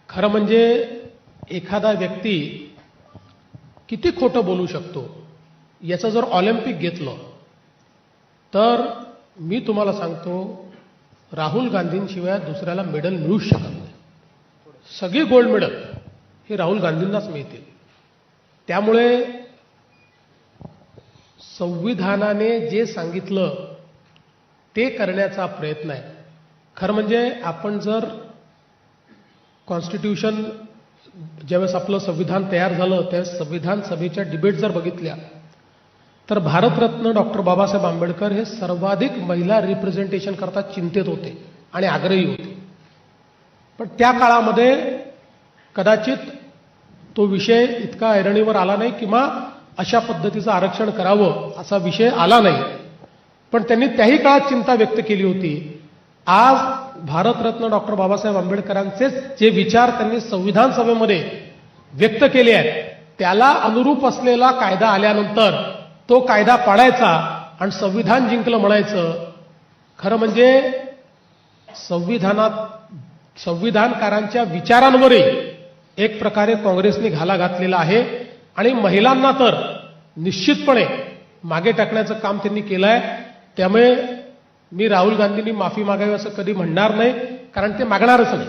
खरं म्हणजे एखादा व्यक्ती किती खोटं बोलू शकतो याचं जर ऑलिम्पिक घेतलं तर मी तुम्हाला सांगतो राहुल गांधींशिवाय दुसऱ्याला मेडल मिळूच शकत नाही. सगळी गोल्ड मेडल हे राहुल गांधींनाच मिळतील. त्यामुळे संविधानाने जे सांगितलं ते करण्याचा प्रयत्न आहे. खरं म्हणजे आपण जर कॉन्स्टिट्यूशन ज्यावेळेस आपलं संविधान तयार झालं त्यावेळेस संविधान सभेच्या डिबेट जर बघितल्या तर भारतरत्न डॉक्टर बाबासाहेब आंबेडकर हे सर्वाधिक महिला रिप्रेझेंटेशन करता चिंतेत होते आणि आग्रही होते. पण त्या काळामध्ये कदाचित तो विषय इतका ऐरणीवर आला नाही किंवा अशा पद्धतीचं आरक्षण करावं असा विषय आला नाही. पण त्यांनी त्याही काळात चिंता व्यक्त केली होती. आज भारतरत्न डॉक्टर बाबासाहेब आंबेडकरांचे जे विचार त्यांनी संविधान सभेमध्ये व्यक्त केले आहेत त्याला अनुरूप असलेला कायदा आल्यानंतर तो कायदा पाडायचा आणि संविधान जिंकलं म्हणायचं. खरं म्हणजे संविधानकारांच्या विचारांवरही एक प्रकारे काँग्रेसने घाला घातलेला आहे आणि महिलांना तर निश्चितपणे मागे टाकण्याचं काम त्यांनी केलं आहे. त्यामुळे मी राहुल गांधींनी माफी मागावी असं कधी म्हणणार नाही, कारण ते मागणारच नाही.